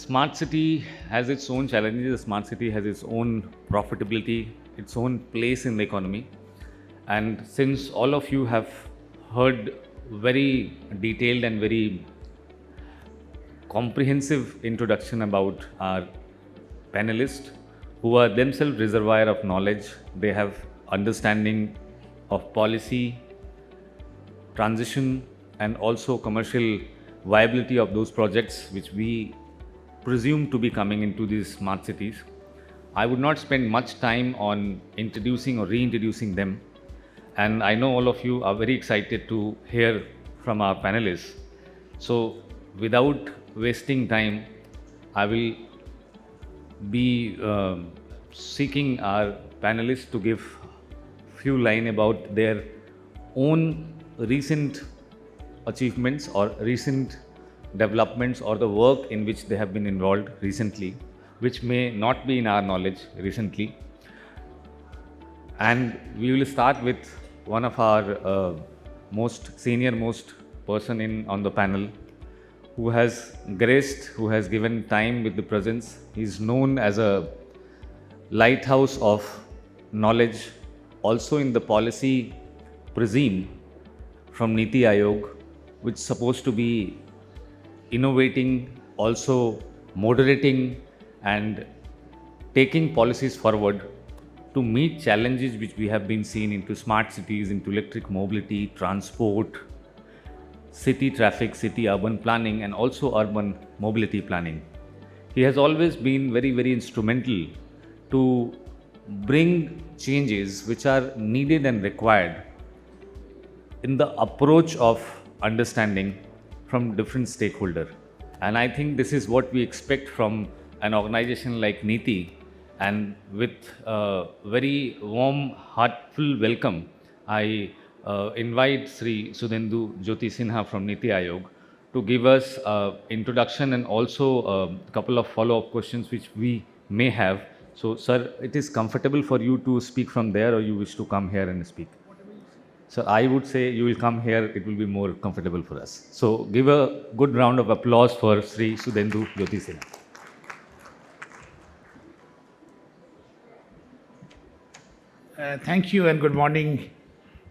smart city has its own challenges, a smart city has its own profitability, its own place in the economy. And since all of you have heard very detailed and very comprehensive introduction about our panelists, who are themselves reservoir of knowledge, they have understanding of policy, transition, and also commercial viability of those projects which we presume to be coming into these smart cities. I would not spend much time on introducing or reintroducing them, and I know all of you are very excited to hear from our panelists. So without wasting time, I will be seeking our panelists to give few lines about their own recent achievements or recent developments or the work in which they have been involved recently, which may not be in our knowledge recently. And we will start with one of our most senior person on the panel, who has graced, who has given time with the presence. He is known as a lighthouse of knowledge, also in the policy regime from NITI Aayog, which is supposed to be innovating, also moderating and taking policies forward to meet challenges which we have been seeing into smart cities, into electric mobility, transport, city traffic, city urban planning, and also urban mobility planning. He has always been very, very instrumental to bring changes which are needed and required in the approach of understanding from different stakeholders. And I think this is what we expect from an organization like NITI. And with a very warm, heartful welcome, I invite Sri Sudhendu Jyoti Sinha from NITI Aayog to give us introduction and also a couple of follow-up questions which we may have. So, sir, it is comfortable for you to speak from there, or you wish to come here and speak? So I would say you will come here, it will be more comfortable for us. So give a good round of applause for Sri Sudhendu Jyoti Sinha. Thank you and good morning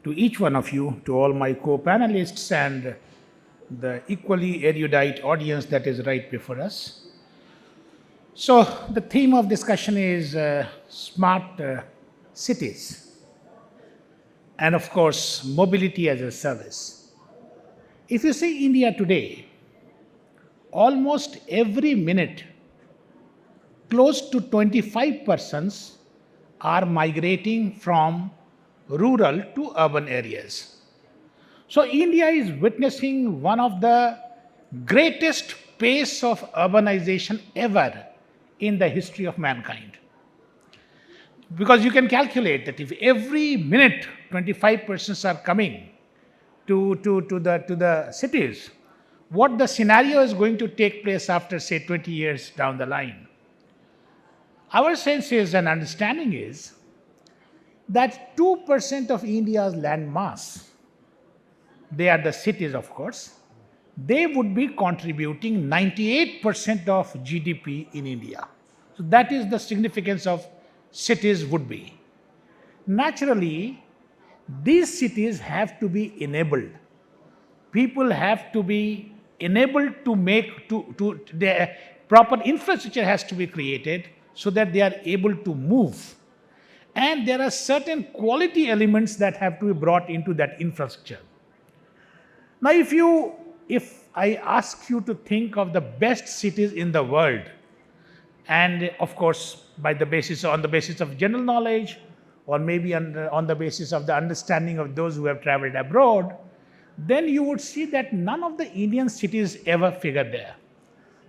to each one of you, to all my co-panelists and the equally erudite audience that is right before us. So the theme of discussion is smart cities. And of course, mobility as a service. If you see India today, almost every minute, close to 25 persons are migrating from rural to urban areas. So India is witnessing one of the greatest pace of urbanization ever in the history of mankind. Because you can calculate that if every minute 25 persons are coming to the cities, what the scenario is going to take place after, say, 20 years down the line. Our sense is and understanding is that 2% of India's land mass, they are the cities, of course, they would be contributing 98% of GDP in India. So that is the significance of cities would be. Naturally, these cities have to be enabled. People have to be enabled to make, the proper infrastructure has to be created so that they are able to move. And there are certain quality elements that have to be brought into that infrastructure. Now, if I ask you to think of the best cities in the world, and of course, on the basis of general knowledge, or maybe on the basis of the understanding of those who have traveled abroad, then you would see that none of the Indian cities ever figure there.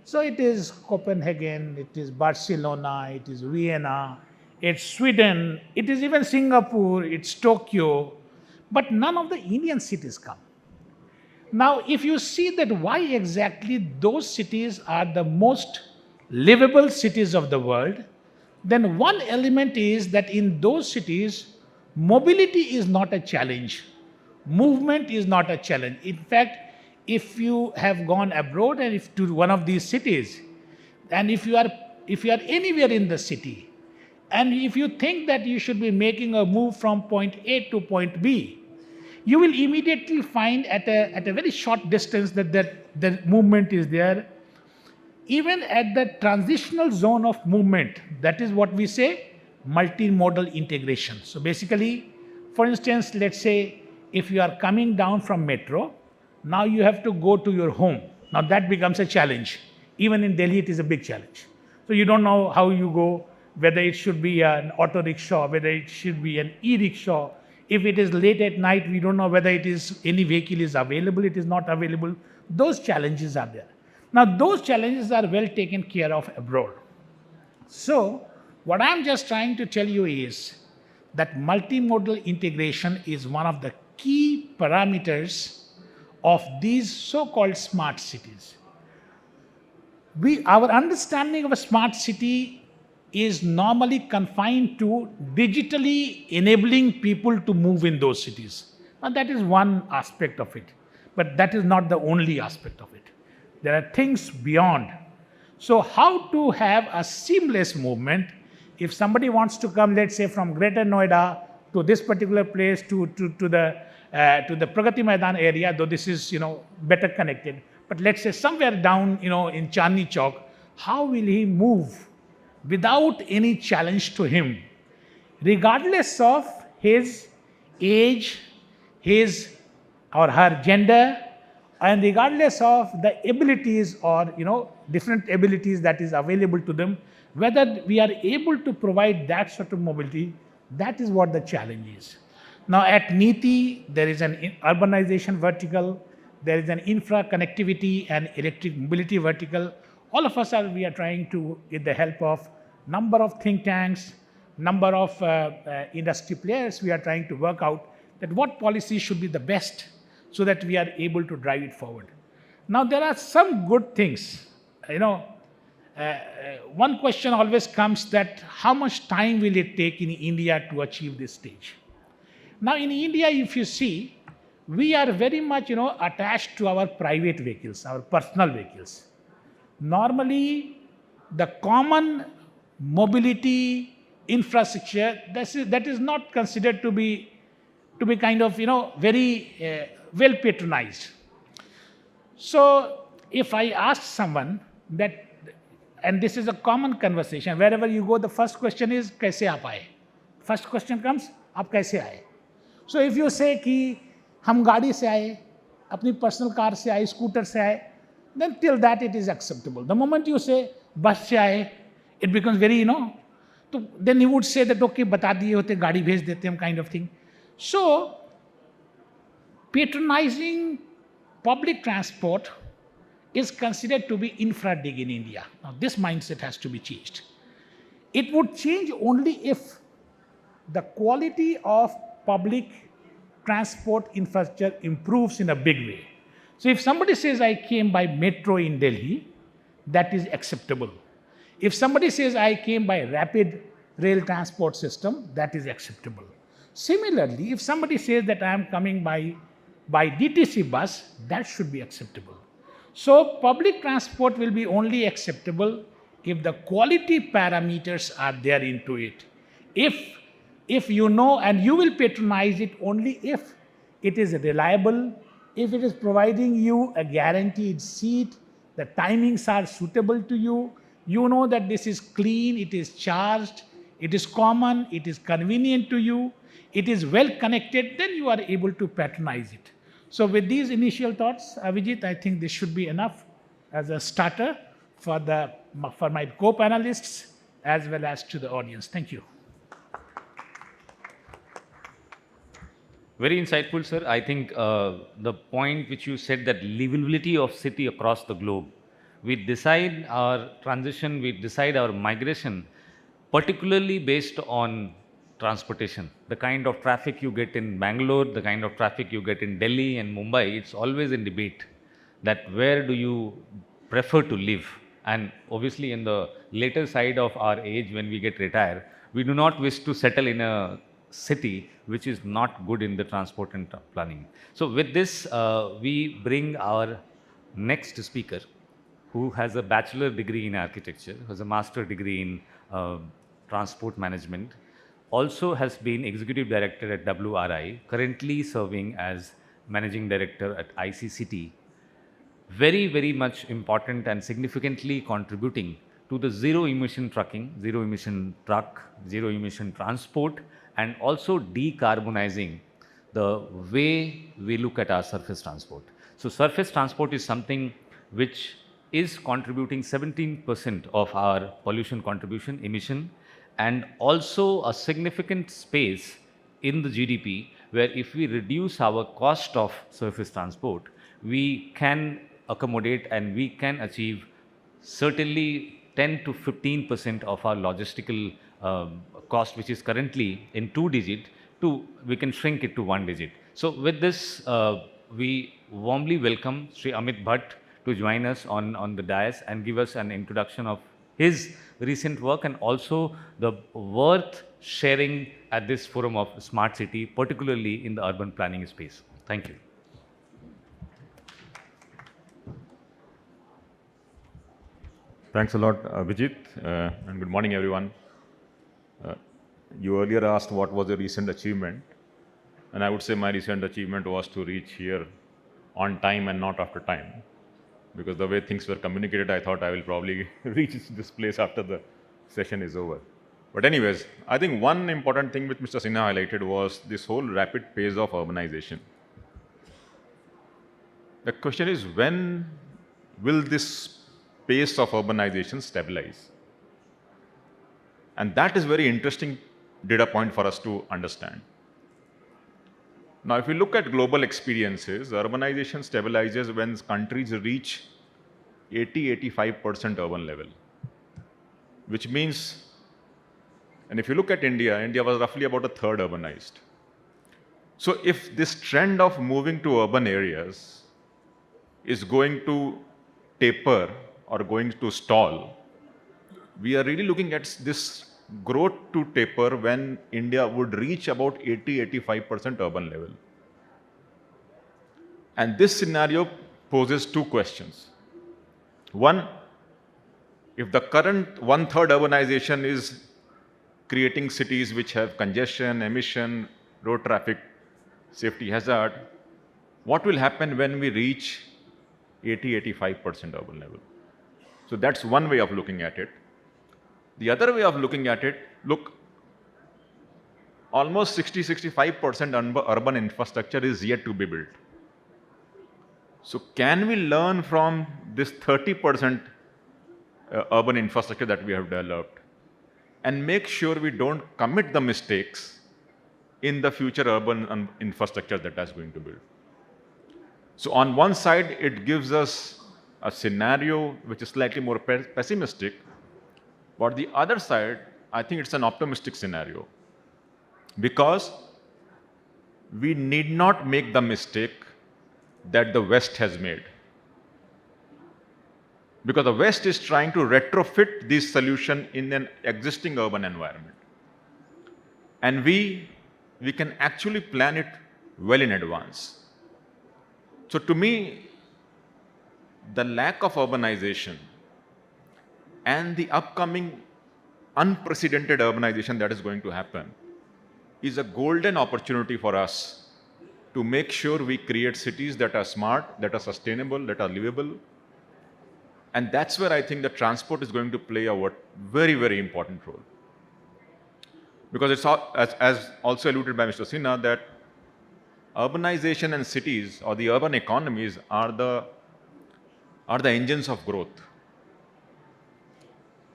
So it is Copenhagen, it is Barcelona, it is Vienna, it's Sweden, it is even Singapore, it's Tokyo, but none of the Indian cities come. Now, if you see that why exactly those cities are the most livable cities of the world, then one element is that in those cities, mobility is not a challenge. Movement is not a challenge. In fact, if you have gone abroad and if to one of these cities, And if you are anywhere in the city, and if you think that you should be making a move from point A to point B, you will immediately find at a very short distance that the movement is there. Even at the transitional zone of movement, that is what we say multimodal integration. So basically, for instance, let's say if you are coming down from metro, now you have to go to your home. Now that becomes a challenge. Even in Delhi, it is a big challenge. So you don't know how you go, whether it should be an auto rickshaw, whether it should be an e-rickshaw. If it is late at night, we don't know whether it is any vehicle is available, it is not available. Those challenges are there. Now those challenges are well taken care of abroad. So what I'm just trying to tell you is that multimodal integration is one of the key parameters of these so-called smart cities. Our understanding of a smart city is normally confined to digitally enabling people to move in those cities. Now that is one aspect of it, but that is not the only aspect of it. There are things beyond. So how to have a seamless movement? If somebody wants to come, let's say from Greater Noida to this particular place to the Pragati Maidan area, though this is better connected, but let's say somewhere down in Chandni Chowk, how will he move without any challenge to him, regardless of his age, his or her gender, and regardless of the abilities or different abilities that is available to them, whether we are able to provide that sort of mobility, that is what the challenge is. Now at NITI, there is an urbanization vertical, there is an infra connectivity and electric mobility vertical. All of us we are trying to, with the help of number of think tanks, number of industry players, we are trying to work out that what policies should be the best so that we are able to drive it forward. Now there are some good things. One question always comes that how much time will it take in India to achieve this stage? Now in India, if you see, we are very much attached to our private vehicles, our personal vehicles. Normally, the common mobility infrastructure that is not considered to be kind of very well patronized. So if I ask someone that, and this is a common conversation, wherever you go, the first question is, kaise aap aaye? First question comes, aap kaise aaye? So if you say ki hum gaadi se aaye, apni personal car se aaye, scooter se aaye, then till that it is acceptable. The moment you say bus se aaye, it becomes very, so then you would say that, okay, bata diye hote, gaadi bhej dete hum, kind of thing. So patronizing public transport is considered to be infra dig in India. Now this mindset has to be changed. It would change only if the quality of public transport infrastructure improves in a big way. So if somebody says I came by metro in Delhi, that is acceptable. If somebody says I came by rapid rail transport system, that is acceptable. Similarly, if somebody says that I am coming by DTC bus, that should be acceptable. So public transport will be only acceptable if the quality parameters are there into it. If you know, and you will patronize it only if it is reliable, if it is providing you a guaranteed seat, the timings are suitable to you, you know that this is clean, it is charged, it is common, it is convenient to you, it is well connected, then you are able to patronize it. So with these initial thoughts, Abhijeet, I think this should be enough as a starter for my co-panelists as well as to the audience. Thank you. Very insightful, sir. I think the point which you said, that livability of city across the globe, we decide our transition, we decide our migration, particularly based on transportation. The kind of traffic you get in Bangalore, the kind of traffic you get in Delhi and Mumbai, it's always in debate that where do you prefer to live? And obviously in the later side of our age, when we get retired, we do not wish to settle in a city which is not good in the transport and planning. So with this, we bring our next speaker. who has a bachelor degree in architecture, has a master degree in transport management, also has been executive director at WRI, currently serving as managing director at ICCT, very, very much important and significantly contributing to the zero emission trucking, zero emission truck, zero emission transport, and also decarbonizing the way we look at our surface transport. So surface transport is something which is contributing 17% of our pollution contribution emission, and also a significant space in the GDP, where if we reduce our cost of surface transport, we can accommodate and we can achieve certainly 10 to 15% of our logistical cost, which is currently in 2 digit, to we can shrink it to 1 digit. So with this, we warmly welcome Sri Amit Bhatt to join us on the dais and give us an introduction of his recent work and also the worth sharing at this forum of Smart City, particularly in the urban planning space. Thank you. Thanks a lot, Abhijeet, and good morning, everyone. You earlier asked what was the recent achievement, and I would say my recent achievement was to reach here on time and not after time. Because the way things were communicated, I thought I will probably reach this place after the session is over. But anyways, I think one important thing which Mr. Sinha highlighted was this whole rapid pace of urbanization. The question is, when will this pace of urbanization stabilize? And that is very interesting data point for us to understand. Now, if we look at global experiences, urbanization stabilizes when countries reach 80-85% urban level, which means, and if you look at India, India was roughly about a third urbanized. So if this trend of moving to urban areas is going to taper or going to stall, we are really looking at this growth to taper when India would reach about 80-85% urban level. And this scenario poses two questions. One, if the current one-third urbanization is creating cities which have congestion, emission, road traffic, safety hazard, what will happen when we reach 80-85% urban level? So that's one way of looking at it. The other way of looking at it, look, almost 60-65% urban infrastructure is yet to be built. So can we learn from this 30% urban infrastructure that we have developed and make sure we don't commit the mistakes in the future urban infrastructure that is going to build? So on one side, it gives us a scenario which is slightly more pessimistic, but the other side, I think it's an optimistic scenario, because we need not make the mistake that the West has made. Because the West is trying to retrofit this solution in an existing urban environment. And we can actually plan it well in advance. So to me, the lack of urbanization and the upcoming unprecedented urbanization that is going to happen is a golden opportunity for us to make sure we create cities that are smart, that are sustainable, that are livable. And that's where I think the transport is going to play a very, very important role. Because it's as also alluded by Mr. Sinha, that urbanization and cities or the urban economies are the engines of growth.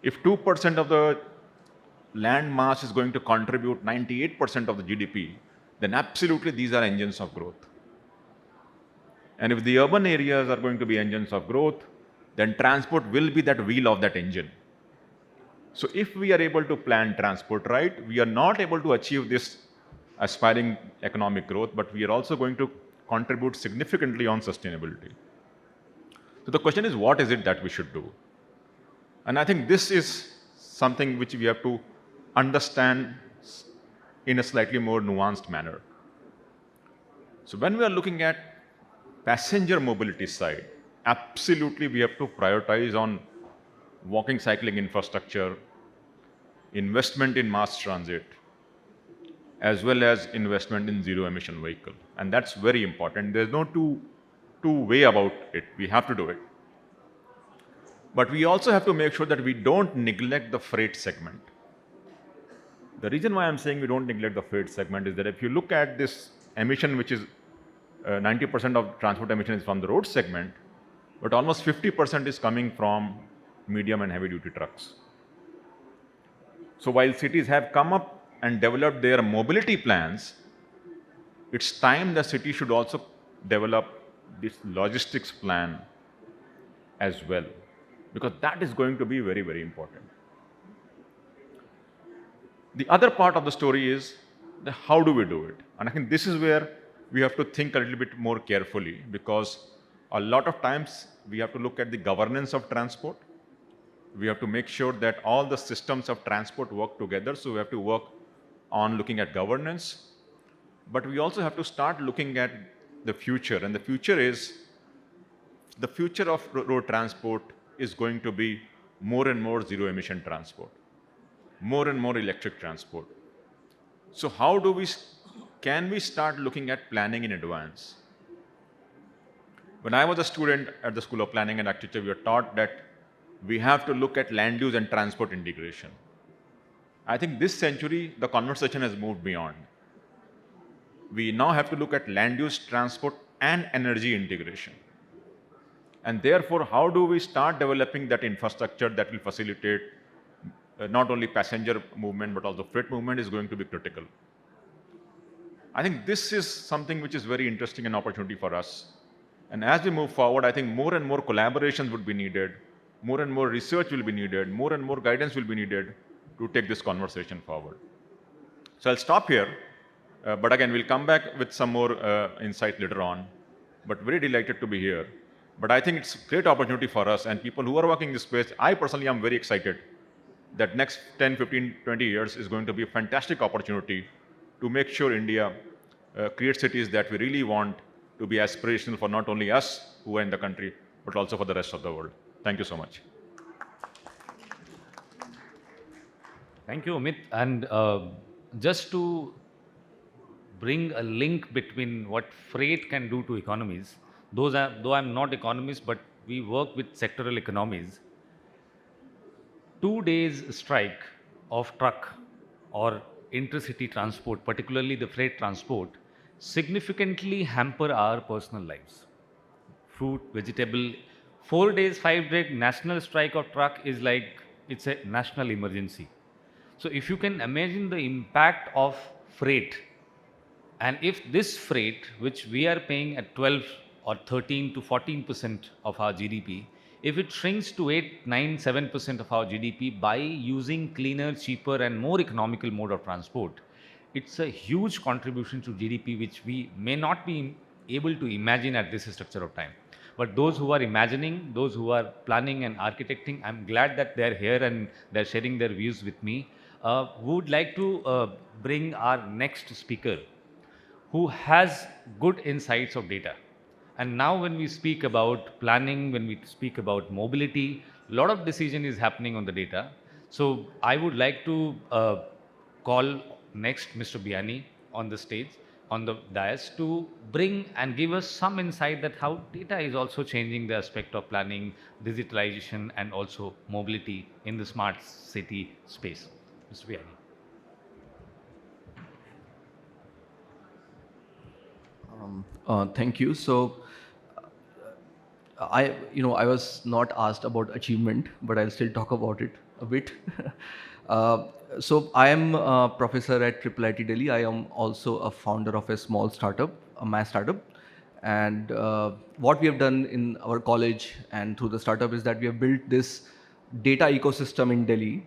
If 2% of the land mass is going to contribute 98% of the GDP, then absolutely these are engines of growth. And if the urban areas are going to be engines of growth, then transport will be that wheel of that engine. So if we are able to plan transport right, we are not able to achieve this aspiring economic growth, but we are also going to contribute significantly on sustainability. So the question is, what is it that we should do? And I think this is something which we have to understand in a slightly more nuanced manner. So when we are looking at passenger mobility side, absolutely we have to prioritize on walking, cycling infrastructure, investment in mass transit, as well as investment in zero emission vehicle. And that's very important. There's no two way about it. We have to do it. But we also have to make sure that we don't neglect the freight segment. The reason why I'm saying we don't neglect the freight segment is that if you look at this emission, which is 90% of transport emission is from the road segment, but almost 50% is coming from medium and heavy duty trucks. So while cities have come up and developed their mobility plans, it's time the city should also develop this logistics plan as well, because that is going to be very, very important. The other part of the story is how do we do it? And I think this is where we have to think a little bit more carefully, because a lot of times we have to look at the governance of transport. We have to make sure that all the systems of transport work together. So we have to work on looking at governance, but we also have to start looking at the future. And the future of road transport is going to be more and more zero emission transport, more and more electric transport. So how can we start looking at planning in advance? When I was a student at the School of Planning and Architecture, we were taught that we have to look at land use and transport integration. I think this century, the conversation has moved beyond. We now have to look at land use, transport, and energy integration. And therefore, how do we start developing that infrastructure that will facilitate not only passenger movement, but also freight movement is going to be critical. I think this is something which is very interesting and opportunity for us. And as we move forward, I think more and more collaborations would be needed, more and more research will be needed, more and more guidance will be needed to take this conversation forward. So I'll stop here, but again, we'll come back with some more insight later on, but very delighted to be here. But I think it's a great opportunity for us and people who are working in this space. I personally am very excited that next 10, 15, 20 years is going to be a fantastic opportunity to make sure India creates cities that we really want to be aspirational for not only us who are in the country, but also for the rest of the world. Thank you so much. Thank you, Amit. And just to bring a link between what freight can do to economies, though I'm not economist, but we work with sectoral economies. 2 days strike of truck or intercity transport, particularly the freight transport, significantly hamper our personal lives. Fruit, vegetable, 4 days, 5 days national strike of truck is like it's a national emergency. So if you can imagine the impact of freight, and if this freight, which we are paying at 12 or 13 to 14% of our GDP, if it shrinks to 8, 9, 7% of our GDP by using cleaner, cheaper and more economical mode of transport, it's a huge contribution to GDP which we may not be able to imagine at this structure of time. But those who are imagining, those who are planning and architecting, I'm glad that they're here and they're sharing their views with me. Would like to bring our next speaker who has good insights of data. And now when we speak about planning, when we speak about mobility, a lot of decision is happening on the data. So I would like to call next Mr. Biyani on the stage, on the dais, to bring and give us some insight that how data is also changing the aspect of planning, digitalization and also mobility in the smart city space. Mr. Biyani. Thank you. So, I was not asked about achievement, but I'll still talk about it a bit. So, I am a professor at IIIT Delhi. I am also a founder of a small startup, a MaaS startup. And what we have done in our college and through the startup is that we have built this data ecosystem in Delhi.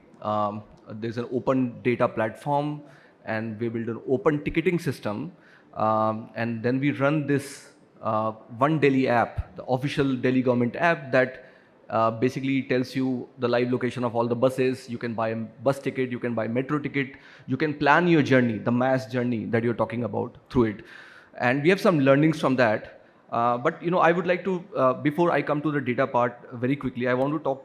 There's an open data platform, and we built an open ticketing system. And then we run this One Delhi app, the official Delhi government app that basically tells you the live location of all the buses. You can buy a bus ticket, you can buy metro ticket, you can plan your journey, the MaaS journey that you're talking about through it. And we have some learnings from that. But I would like to, before I come to the data part very quickly, I want to talk,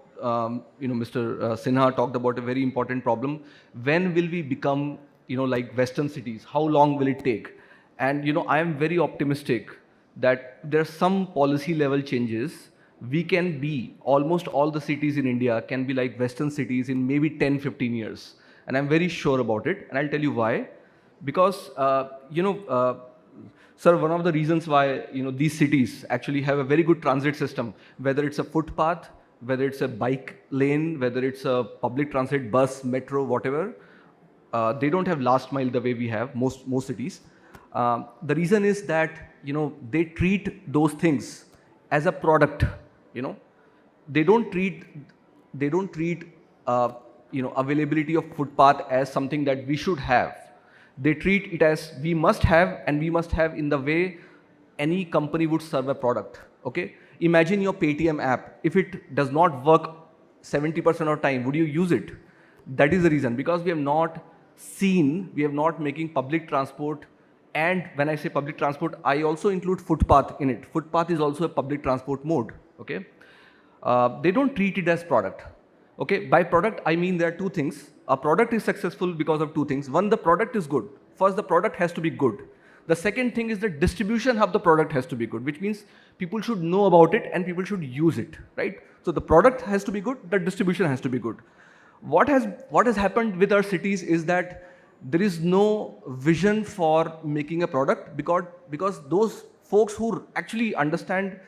Mr. Sinha talked about a very important problem. When will we become, like Western cities? How long will it take? And, I am very optimistic that there are some policy level changes. We can be, almost all the cities in India can be like Western cities in maybe 10, 15 years. And I'm very sure about it. And I'll tell you why. Because, sir, one of the reasons why these cities actually have a very good transit system, whether it's a footpath, whether it's a bike lane, whether it's a public transit, bus, metro, whatever, they don't have last mile the way we have most cities. The reason is that they treat those things as a product. They don't treat availability of footpath as something that we should have. They treat it as we must have, and we must have in the way any company would serve a product. Okay? Imagine your Paytm app. If it does not work 70% of time, would you use it? That is the reason, because we have not making public transport. And when I say public transport, I also include footpath in it. Footpath is also a public transport mode. Okay? They don't treat it as product. Okay? By product, I mean there are two things. A product is successful because of two things. One, the product is good. First, the product has to be good. The second thing is the distribution of the product has to be good, which means people should know about it and people should use it, right? So the product has to be good, the distribution has to be good. What has happened with our cities is that there is no vision for making a product because those folks who actually understand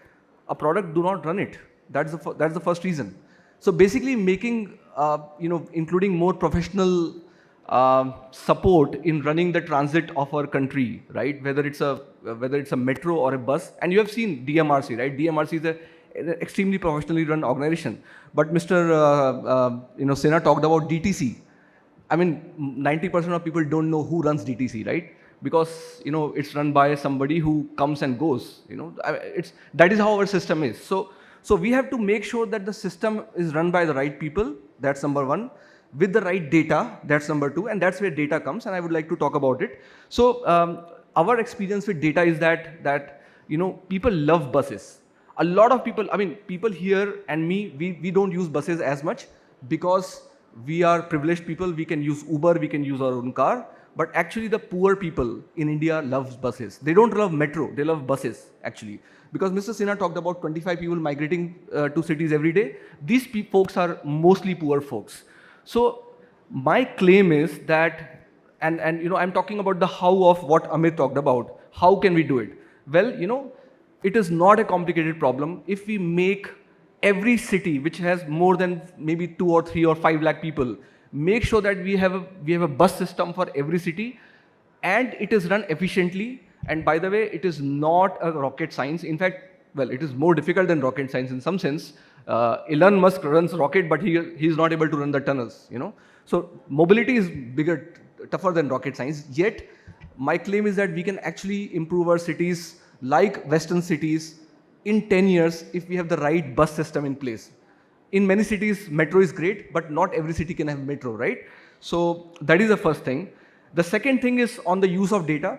a product do not run it. That's the first reason. So basically making, including more professional support in running the transit of our country, right? Whether it's a metro or a bus, and you have seen DMRC, right? DMRC is an extremely professionally run organization. But Mr. Sinha talked about DTC. I mean, 90% of people don't know who runs DTC, right? Because it's run by somebody who comes and goes. That is how our system is. So we have to make sure that the system is run by the right people. That's number one. With the right data, that's number two, and that's where data comes, and I would like to talk about it. So our experience with data is that people love buses. A lot of people, people here and me, we don't use buses as much because we are privileged people. We can use Uber, we can use our own car, but actually the poor people in India love buses. They don't love metro, they love buses actually. Because Mr. Sinha talked about 25 people migrating to cities every day. These folks are mostly poor folks. So my claim is that, and I'm talking about the how of what Amit talked about. How can we do it? Well, it is not a complicated problem. If we make every city which has more than maybe 2 or 3 or 5 lakh people, make sure that we have a bus system for every city, and it is run efficiently. And by the way, it is not a rocket science. In fact, well, it is more difficult than rocket science in some sense. Elon Musk runs rocket, but he is not able to run the tunnels. So mobility is bigger, tougher than rocket science. Yet, my claim is that we can actually improve our cities like Western cities in 10 years if we have the right bus system in place. In many cities, metro is great, but not every city can have metro, right? So that is the first thing. The second thing is on the use of data.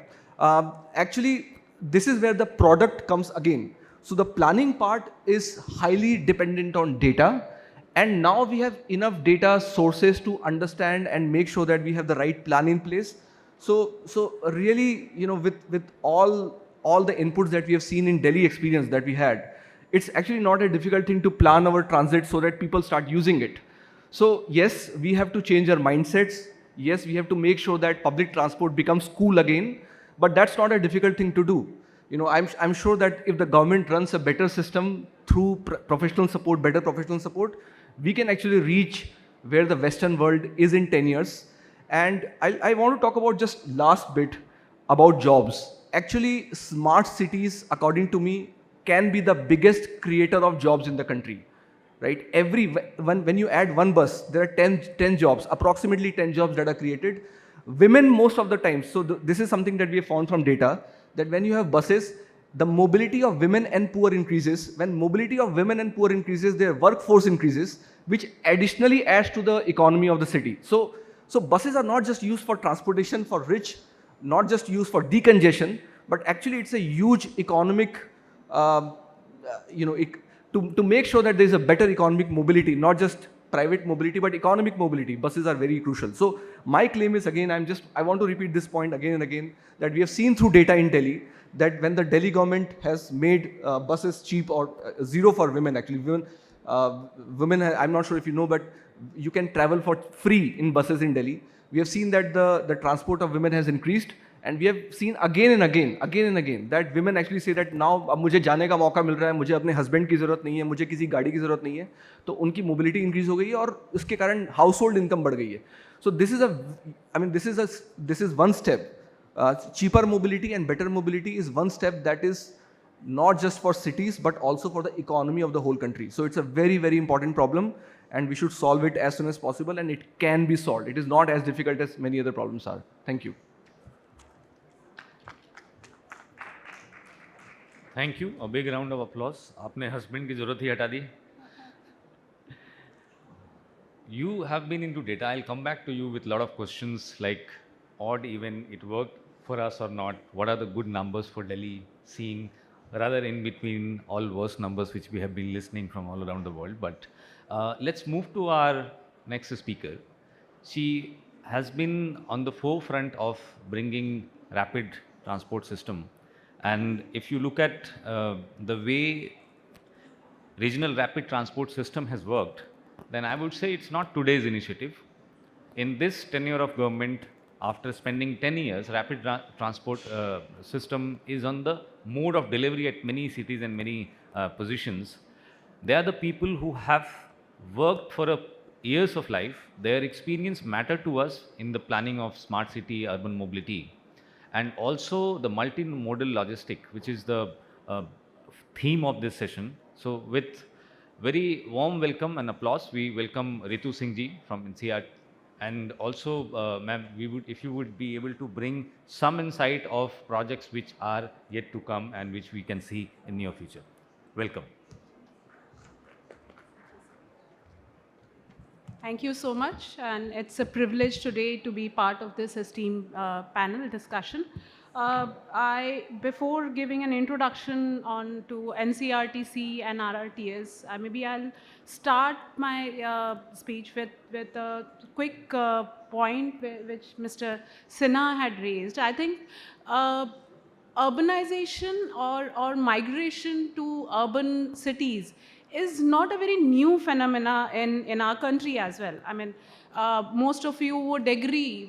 Actually, this is where the product comes again. So the planning part is highly dependent on data. And now we have enough data sources to understand and make sure that we have the right plan in place. So really, with all the inputs that we have seen in Delhi experience that we had, it's actually not a difficult thing to plan our transit so that people start using it. So yes, we have to change our mindsets. Yes, we have to make sure that public transport becomes cool again, but that's not a difficult thing to do. I'm sure that if the government runs a better system through professional support, better professional support, we can actually reach where the Western world is in 10 years. And I want to talk about just last bit about jobs. Actually, smart cities, according to me, can be the biggest creator of jobs in the country, right? When you add one bus, there are 10 jobs, approximately 10 jobs that are created. Women most of the time, so this is something that we have found from data, that when you have buses, the mobility of women and poor increases. When mobility of women and poor increases, their workforce increases, which additionally adds to the economy of the city. So buses are not just used for transportation for rich, not just used for decongestion, but actually it's a huge economic um, to make sure that there is a better economic mobility, not just private mobility, but economic mobility. Buses are very crucial. So my claim is, again, I want to repeat this point again and again, that we have seen through data in Delhi that when the Delhi government has made buses cheap or zero for women, actually, women, I'm not sure if you know, but you can travel for free in buses in Delhi. We have seen that the transport of women has increased, and we have seen again and again that women actually say that now अब मुझे जाने का मौका मिल रहा है, मुझे अपने husband की ज़रूरत नहीं है, मुझे किसी गाड़ी की ज़रूरत नहीं है, तो उनकी मोबिलिटी इंक्रीज हो गई है और उसके कारण हाउस होल्ड इनकम बढ़ गई है. So this is one step. Cheaper mobility and better mobility is one step that is not just for cities but also for the economy of the whole country. So it's a very, very important problem, and we should solve it as soon as possible, and it can be solved. It is not as difficult as many other problems are. Thank you. Thank you. A big round of applause. आपने husband की ज़रूरत ही हटा दी. You have been into data. I'll come back to you with a lot of questions like odd even it worked for us or not. What are the good numbers for Delhi seeing, rather in between all worst numbers which we have been listening from all around the world. But let's move to our next speaker. She has been on the forefront of bringing rapid transport system. And if you look at the way regional rapid transport system has worked, then I would say it's not today's initiative. In this tenure of government, after spending 10 years, rapid transport system is on the mode of delivery at many cities and many positions. They are the people who have worked for years of life. Their experience matter to us in the planning of smart city, urban mobility, and also the multimodal logistic, which is the theme of this session. So with very warm welcome and applause, we welcome Ritu Singh ji from NCRTC. And also, ma'am, if you would be able to bring some insight of projects which are yet to come and which we can see in near future. Welcome. Thank you so much, and it's a privilege today to be part of this esteemed panel discussion. Before giving an introduction on to NCRTC and RRTS, maybe I'll start my speech with a quick point which Mr. Sinha had raised. I think urbanization or migration to urban cities is not a very new phenomena in our country as well. I mean, most of you would agree,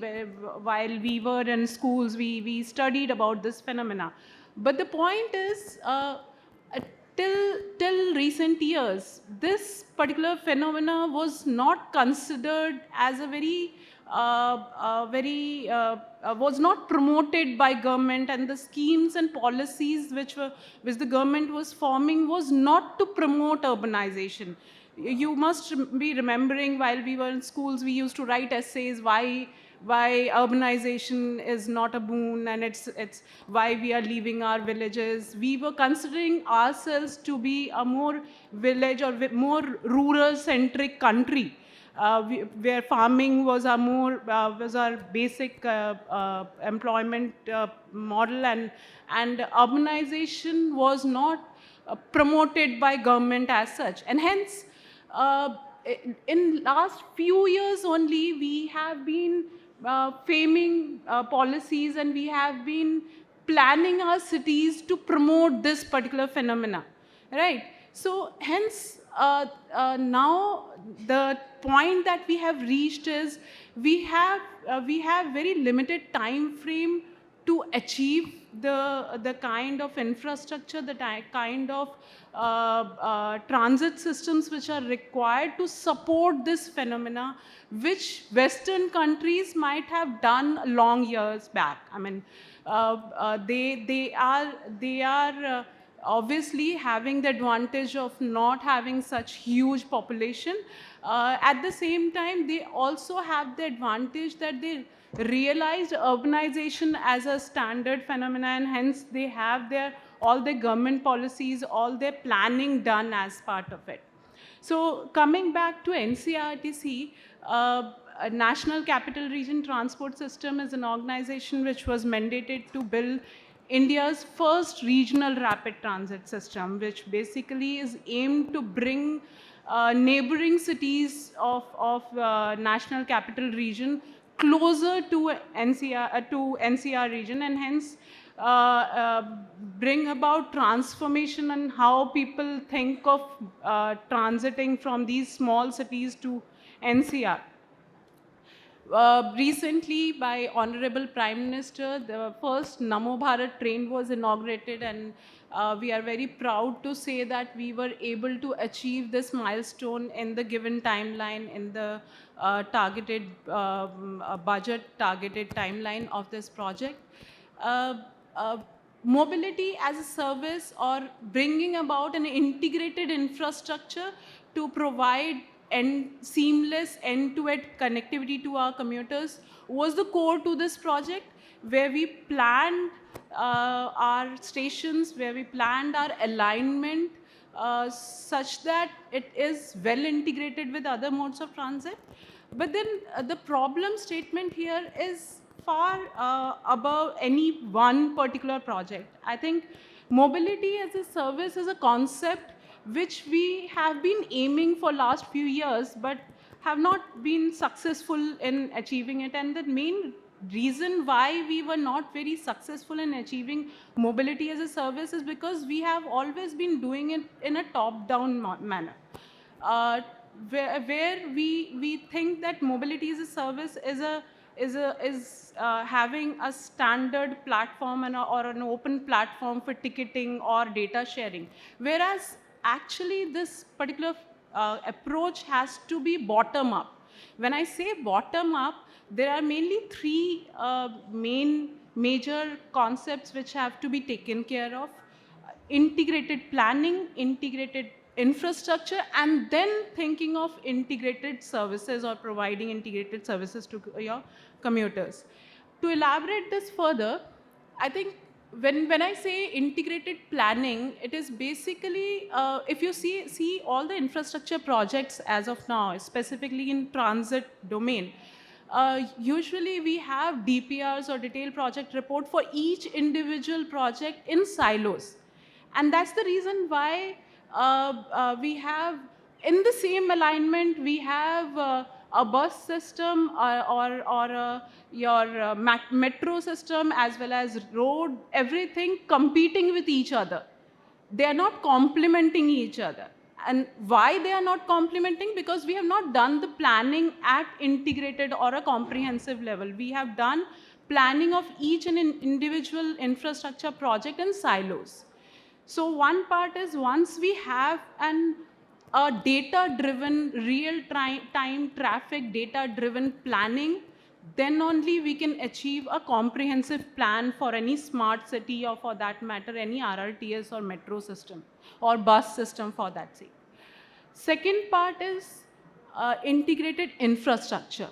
while we were in schools, we studied about this phenomena. But the point is, till recent years, this particular phenomena was not considered as a was not promoted by government, and the schemes and policies which the government was forming was not to promote urbanization. You must be remembering, while we were in schools, we used to write essays why urbanization is not a boon, and it's why we are leaving our villages. We were considering ourselves to be a more village or more rural-centric country, where farming was our basic employment model, and urbanization was not promoted by government as such. And hence, in last few years only, we have been framing policies, and we have been planning our cities to promote this particular phenomena, right? So hence, now the point that we have reached is we have very limited time frame to achieve the kind of infrastructure, the kind of transit systems which are required to support this phenomena, which Western countries might have done long years back. I mean, they are obviously having the advantage of not having such huge population. At the same time, they also have the advantage that they realized urbanization as a standard phenomenon, and hence they have all their government policies, all their planning done as part of it. So coming back to NCRTC, National Capital Region Transport System is an organization which was mandated to build India's first regional rapid transit system, which basically is aimed to bring neighboring cities of National Capital Region closer to NCR region, and hence bring about transformation in how people think of transiting from these small cities to NCR. Recently, by Honorable Prime Minister, the first Namo Bharat train was inaugurated, and we are very proud to say that we were able to achieve this milestone in the given timeline, in the targeted budget targeted timeline of this project. Uh, uh, Mobility as a service, or bringing about an integrated infrastructure to provide seamless end-to-end connectivity to our commuters, was the core to this project, where we planned our stations, where we planned our alignment such that it is well integrated with other modes of transit. But then the problem statement here is far above any one particular project. I think mobility as a service is a concept which we have been aiming for last few years, but have not been successful in achieving it. And the main reason why we were not very successful in achieving mobility as a service is because we have always been doing it in a top-down manner. Where we think that mobility as a service is having a standard platform or an open platform for ticketing or data sharing, whereas actually this particular approach has to be bottom up. When I say bottom up, there are mainly three major concepts which have to be taken care of: integrated planning, integrated infrastructure, and then thinking of integrated services or providing integrated services to your commuters. To elaborate this further, I think when I say integrated planning, it is basically, if you see all the infrastructure projects as of now, specifically in transit domain, usually we have DPRs or detailed project report for each individual project in silos. And that's the reason why we have, in the same alignment, we have a bus system or your metro system as well as road, everything competing with each other. They are not complementing each other. And why they are not complementing? Because we have not done the planning at integrated or a comprehensive level. We have done planning of each and individual infrastructure project in silos. So one part is, once we have a data-driven, real-time traffic data-driven planning, then only we can achieve a comprehensive plan for any smart city, or for that matter, any RRTS or metro system or bus system for that sake. Second part is integrated infrastructure.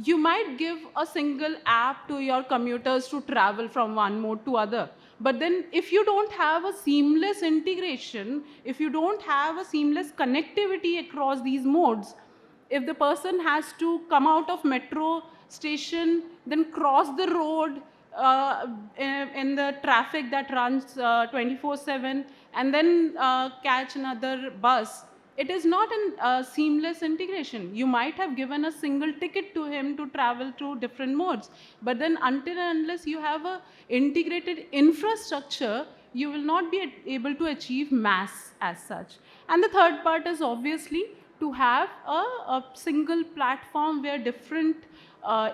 You might give a single app to your commuters to travel from one mode to other. But then if you don't have a seamless integration, if you don't have a seamless connectivity across these modes, if the person has to come out of metro station, then cross the road in the traffic that runs 24/7, and then catch another bus, it is not a seamless integration. You might have given a single ticket to him to travel through different modes, but then until and unless you have a integrated infrastructure, you will not be able to achieve MaaS as such. And the third part is obviously to have a single platform where different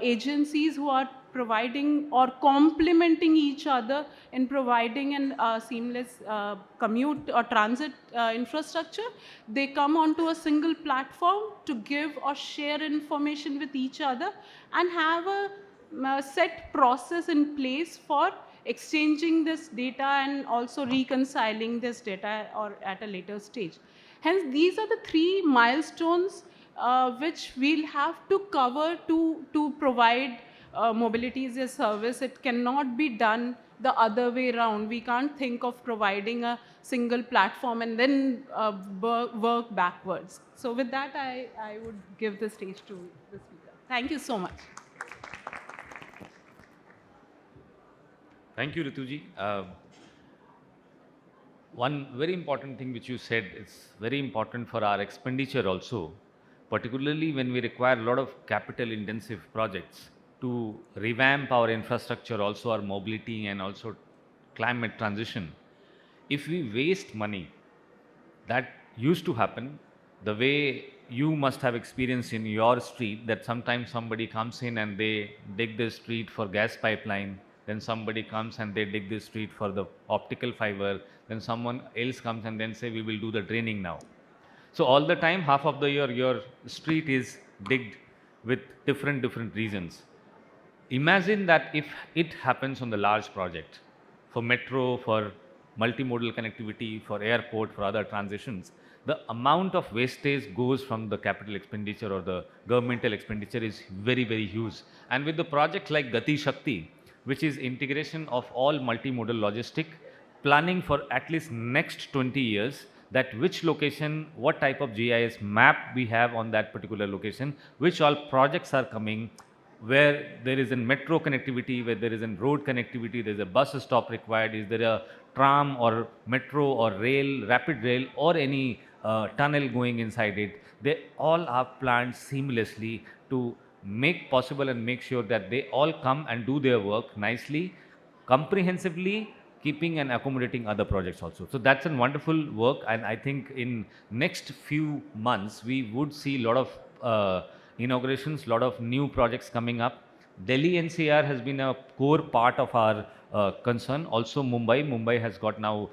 agencies who are providing or complementing each other in providing an seamless commute or transit infrastructure, they come onto a single platform to give or share information with each other and have a set process in place for exchanging this data and also reconciling this data or at a later stage. Hence, these are the three milestones which we'll have to cover to provide mobility as a service. It cannot be done the other way around. We can't think of providing a single platform and then work backwards. So with that, I would give the stage to the speaker. Thank you so much. Thank you, Rituji. One very important thing which you said is very important for our expenditure also, particularly when we require a lot of capital intensive projects to revamp our infrastructure, also our mobility and also climate transition. If we waste money, that used to happen the way you must have experienced in your street, that sometimes somebody comes in and they dig the street for gas pipeline, then somebody comes and they dig the street for the optical fiber, then someone else comes and then say we will do the draining now. So all the time, half of the year, your street is digged with different reasons. Imagine that if it happens on the large project, for metro, for multimodal connectivity, for airport, for other transitions, the amount of wastage goes from the capital expenditure or the governmental expenditure is very huge. And with the project like Gati Shakti, which is integration of all multimodal logistic, planning for at least next 20 years, that which location, what type of GIS map we have on that particular location, which all projects are coming, where there is a metro connectivity, where there is a road connectivity, there is a bus stop required, is there a tram or metro or rail, rapid rail or any tunnel going inside it. They all are planned seamlessly to make possible and make sure that they all come and do their work nicely, comprehensively, keeping and accommodating other projects also. So that's a wonderful work, and I think in next few months we would see a lot of inaugurations, lot of new projects coming up. Delhi NCR has been a core part of our concern. Also Mumbai has got now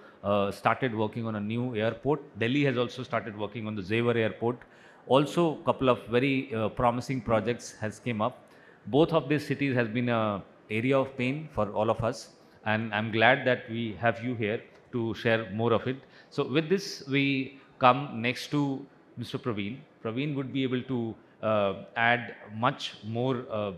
started working on a new airport. Delhi has also started working on the Xavier airport. Also couple of very promising projects has came up. Both of these cities has been a area of pain for all of us, and I'm glad that we have you here to share more of it. So with this, we come next to Mr. Praveen. Praveen would be able to add much more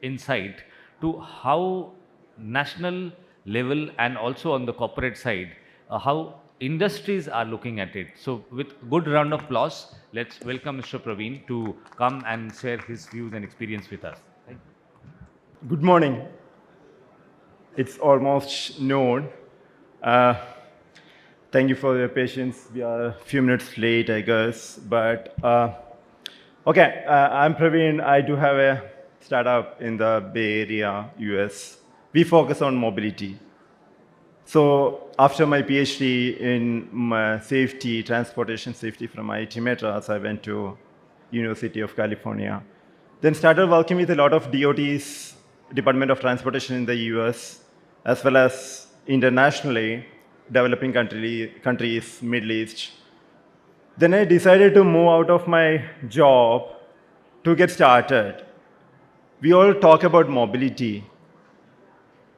insight to how national level and also on the corporate side, how industries are looking at it. So with good round of applause, let's welcome Mr. Praveen to come and share his views and experience with us. Thank you. Good morning. It's almost noon. Thank you for your patience. We are a few minutes late, I guess. But okay, I'm Praveen. I do have a startup in the Bay Area, US. We focus on mobility. So after my PhD in safety, transportation safety from IIT Madras, I went to University of California. Then started working with a lot of DOTs, Department of Transportation in the US, as well as internationally, developing countries, Middle East. Then I decided to move out of my job to get started. We all talk about mobility.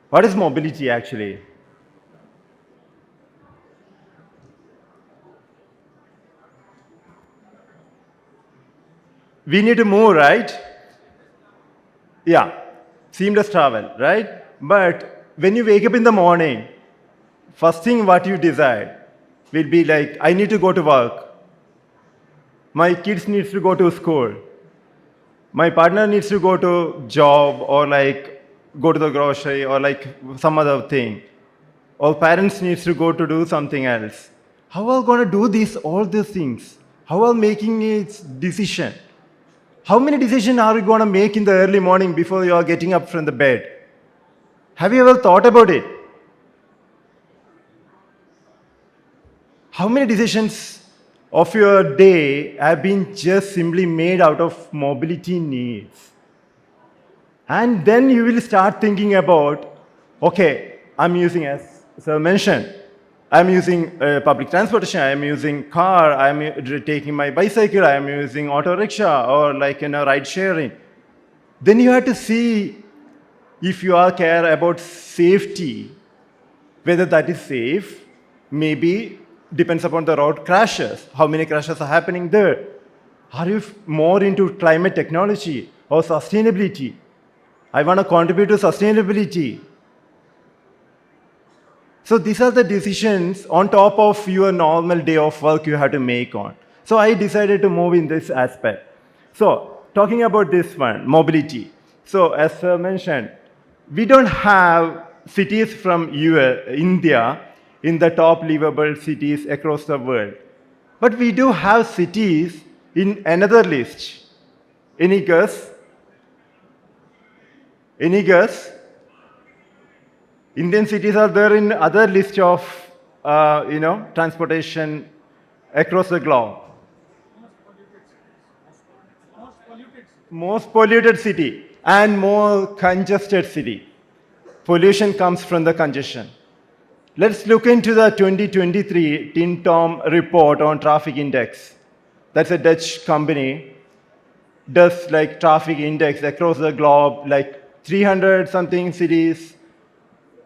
What is mobility actually? We need to move, right? Yeah, seamless travel, right? But when you wake up in the morning, first thing what you decide will be like, I need to go to work. My kids needs to go to school. My partner needs to go to job or like go to the grocery or like some other thing. Or parents needs to go to do something else. How are we going to do all these things? How are we making a decision? How many decisions are you going to make in the early morning before you are getting up from the bed? Have you ever thought about it? How many decisions of your day have been just simply made out of mobility needs? And then you will start thinking about, okay, I'm using, as sir mentioned, I'm using public transportation, I'm using car, I'm taking my bicycle, I'm using auto rickshaw or like ride sharing. Then you have to see if you are care about safety, whether that is safe, maybe depends upon the road crashes, how many crashes are happening there. Are you more into climate technology or sustainability? I want to contribute to sustainability. So these are the decisions on top of your normal day of work you have to make on. So I decided to move in this aspect. So talking about this one, mobility. So as mentioned, we don't have cities from India in the top livable cities across the world. But we do have cities in another list. Any guess? Any guess? Indian cities are there in other list of, transportation across the globe. Most polluted city and more congested city. Pollution comes from the congestion. Let's look into the 2023 TINTOM report on traffic index. That's a Dutch company. Does like traffic index across the globe, like 300 something cities,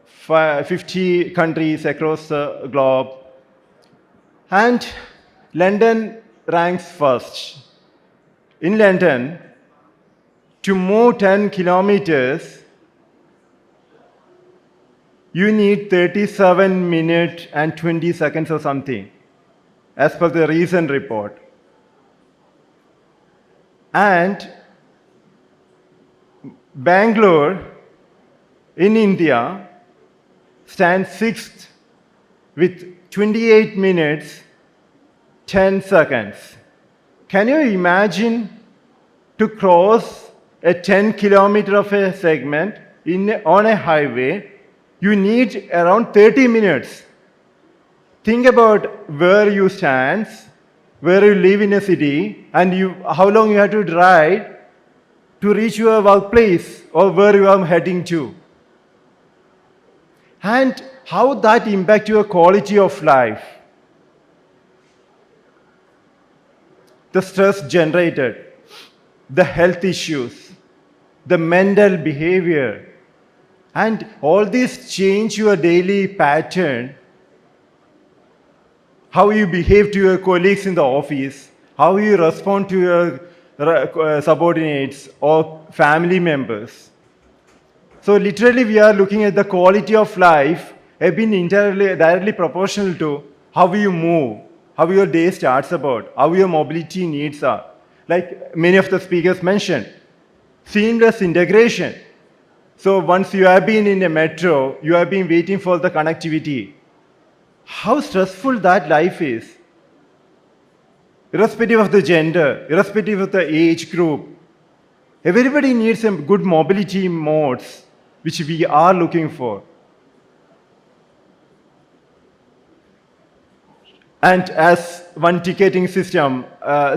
50 countries across the globe. And London ranks first. In London, to move 10 kilometers, you need 37 minutes and 20 seconds or something, as per the recent report. And Bangalore in India stands sixth with 28 minutes, 10 seconds. Can you imagine to cross a 10 kilometer of a segment on a highway, you need around 30 minutes. Think about where you stand, where you live in a city, and how long you have to drive to reach your workplace or where you are heading to. And how that impact your quality of life. The stress generated, the health issues, the mental behavior, and all these change your daily pattern, how you behave to your colleagues in the office, how you respond to your subordinates or family members. So literally we are looking at the quality of life have been directly proportional to how you move, how your day starts about, how your mobility needs are. Like many of the speakers mentioned, seamless integration. So once you have been in a metro, you have been waiting for the connectivity. How stressful that life is. Irrespective of the gender, irrespective of the age group, everybody needs some good mobility modes, which we are looking for. And as one ticketing system,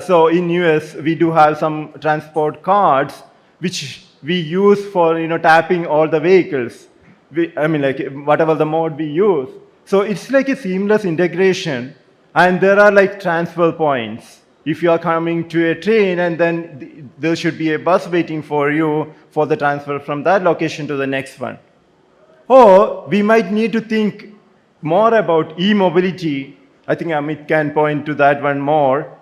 so in US, we do have some transport cards, which we use for tapping all the vehicles. Like whatever the mode we use. So it's like a seamless integration, and there are like transfer points. If you are coming to a train, and then there should be a bus waiting for you for the transfer from that location to the next one. Or we might need to think more about e-mobility. I think Amit can point to that one more.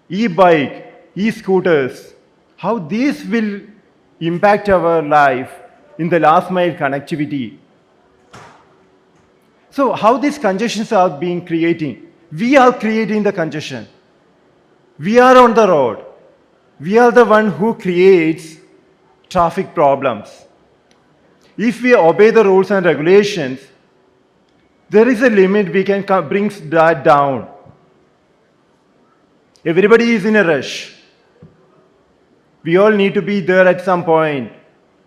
E-bike, e-scooters, how these will impact our life in the last mile connectivity. So how these congestions are being creating? We are creating the congestion. We are on the road. We are the one who creates traffic problems. If we obey the rules and regulations, there is a limit we can bring that down. Everybody is in a rush. We all need to be there at some point.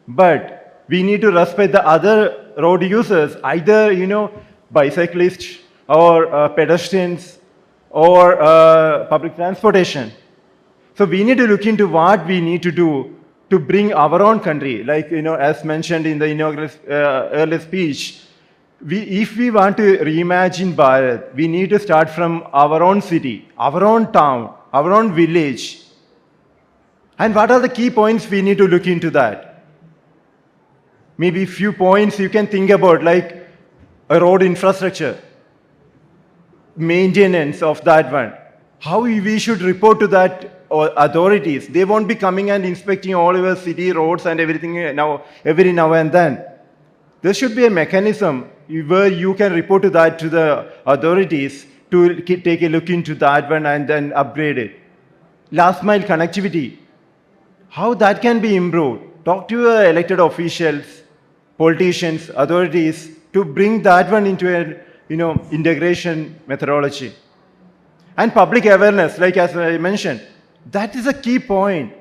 But we need to respect the other road users, either, bicyclists or pedestrians or public transportation. So we need to look into what we need to do to bring our own country. Like, as mentioned in the inaugural earlier speech, if we want to reimagine Bharat, we need to start from our own city, our own town, our own village. And what are the key points we need to look into that? Maybe a few points you can think about, like a road infrastructure, maintenance of that one, how we should report to that authorities. They won't be coming and inspecting all our city roads and everything every now and then. There should be a mechanism where you can report to that to the authorities to take a look into that one and then upgrade it. Last mile connectivity, how that can be improved. Talk to your elected officials, politicians, authorities to bring that one into a integration methodology. And public awareness, like as I mentioned, that is a key point.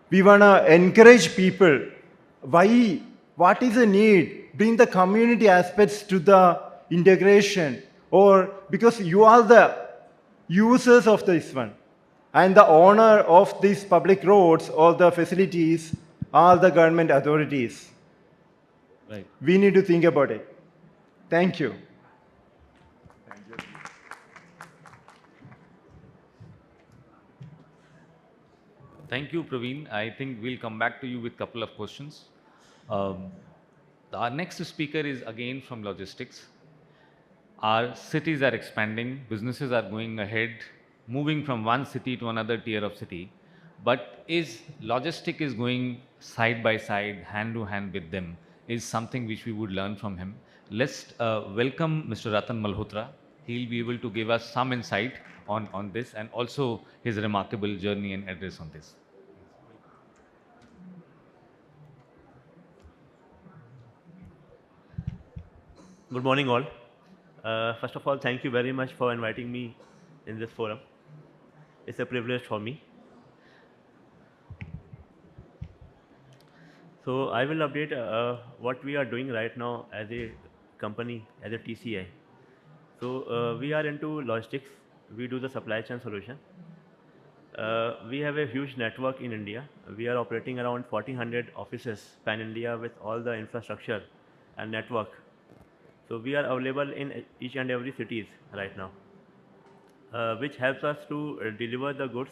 We want to encourage people. Why? What is the need? Bring the community aspects to the integration, or because you are the users of this one, and the owner of these public roads or the facilities are the government authorities. Right. We need to think about it. Thank you. Thank you, Praveen. I think we'll come back to you with a couple of questions. Um, our next speaker is again from logistics. Our cities are expanding, businesses are going ahead, moving from one city to another tier of city. But is logistic is going side by side, hand to hand with them, is something which we would learn from him. Let's welcome Mr. Ratan Malhotra. He'll be able to give us some insight on this and also his remarkable journey and address on this. Good morning, all. First of all, thank you very much for inviting me in this forum. It's a privilege for me. So I will update what we are doing right now as a company, as a TCI. So we are into logistics. We do the supply chain solution. We have a huge network in India. We are operating around 1,400 offices pan-India with all the infrastructure and network. So we are available in each and every cities right now, which helps us to deliver the goods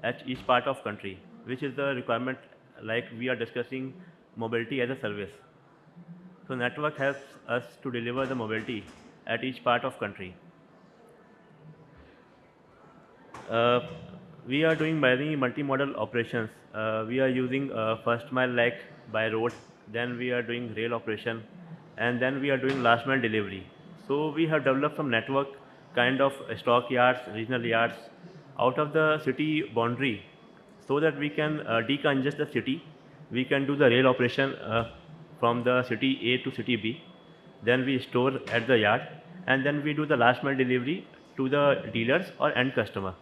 at each part of country, which is the requirement, like we are discussing mobility as a service. So network helps us to deliver the mobility at each part of country. We are doing many multimodal operations. We are using first mile like by road, then we are doing rail operation, and then we are doing last mile delivery. So we have developed some network kind of stock yards, regional yards out of the city boundary, so that we can decongest the city. We can do the rail operation from the city A to city B, then we store at the yard, and then we do the last mile delivery to the dealers or end customer.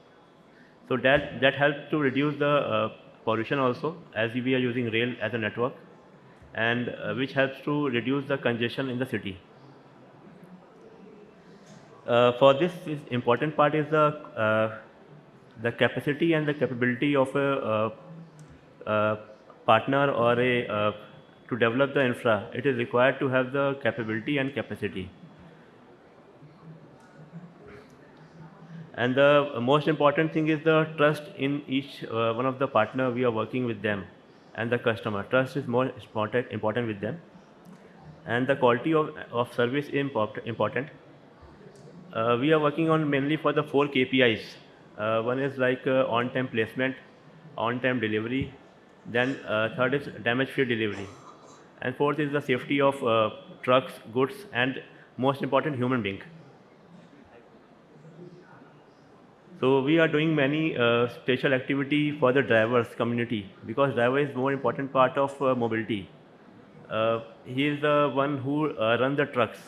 So that helps to reduce the pollution also, as we are using rail as a network, and which helps to reduce the congestion in the city. For this, important part is the capacity and the capability of a partner or to develop the infra. It is required to have the capability and capacity. And the most important thing is the trust in each one of the partner we are working with them, and the customer. Trust is more important with them, and the quality of service is important. We are working on mainly for the 4 KPIs. One is like on-time placement, on-time delivery, then third is damage-free delivery, and fourth is the safety of trucks, goods, and most important, human being. So we are doing many special activity for the drivers community, because driver is more important part of mobility. He is the one who run the trucks.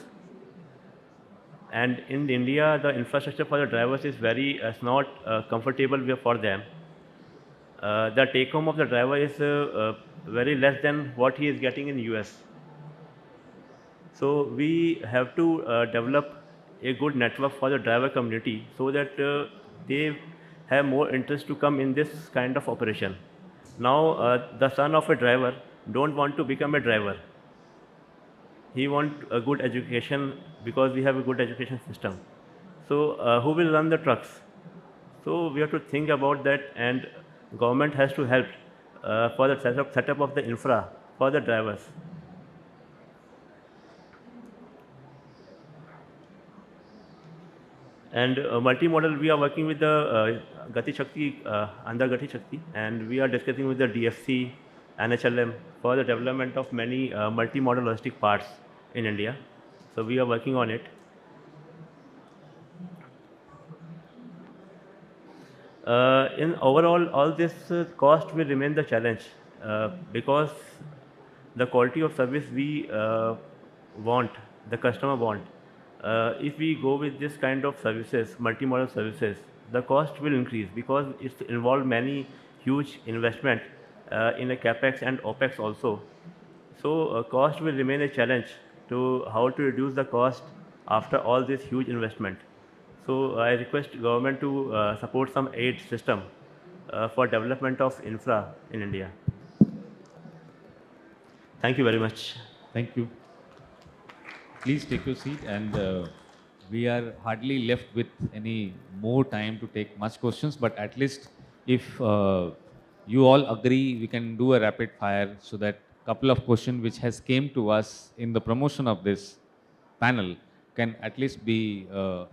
And in India, the infrastructure for the drivers is very not comfortable for them. The take home of the driver is very less than what he is getting in US. So we have to develop a good network for the driver community, so that they have more interest to come in this kind of operation. Now the son of a driver don't want to become a driver. He want a good education, because we have a good education system. So who will run the trucks? So we have to think about that, and government has to help for the setup of the infra for the drivers. And multimodal, we are working with the Gati Shakti, under Gati Shakti, and we are discussing with the DFC, NHLM for the development of many multimodal logistic parts in India. So we are working on it. In overall, all this cost will remain the challenge, because the quality of service we want, the customer want. If we go with this kind of services, multimodal services, the cost will increase because it's involved many huge investment in the capex and opex also. So cost will remain a challenge to how to reduce the cost after all this huge investment. So I request government to support some aid system for development of infra in India. Thank you very much. Thank you. Please take your seat, and we are hardly left with any more time to take much questions, but at least if you all agree, we can do a rapid fire so that couple of questions which has came to us in the promotion of this panel can at least be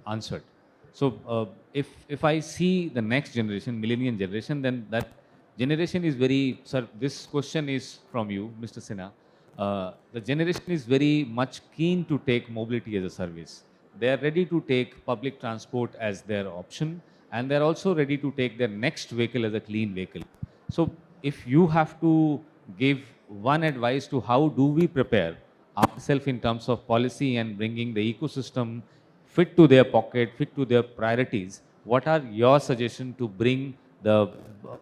answered. So if I see the next generation, millennium generation, then that generation is very, sir, this question is from you, Mr. Sinha. The generation is very much keen to take mobility as a service. They are ready to take public transport as their option, and they're also ready to take their next vehicle as a clean vehicle. So if you have to give one advice to how do we prepare ourselves in terms of policy and bringing the ecosystem fit to their pocket, fit to their priorities, what are your suggestions to bring the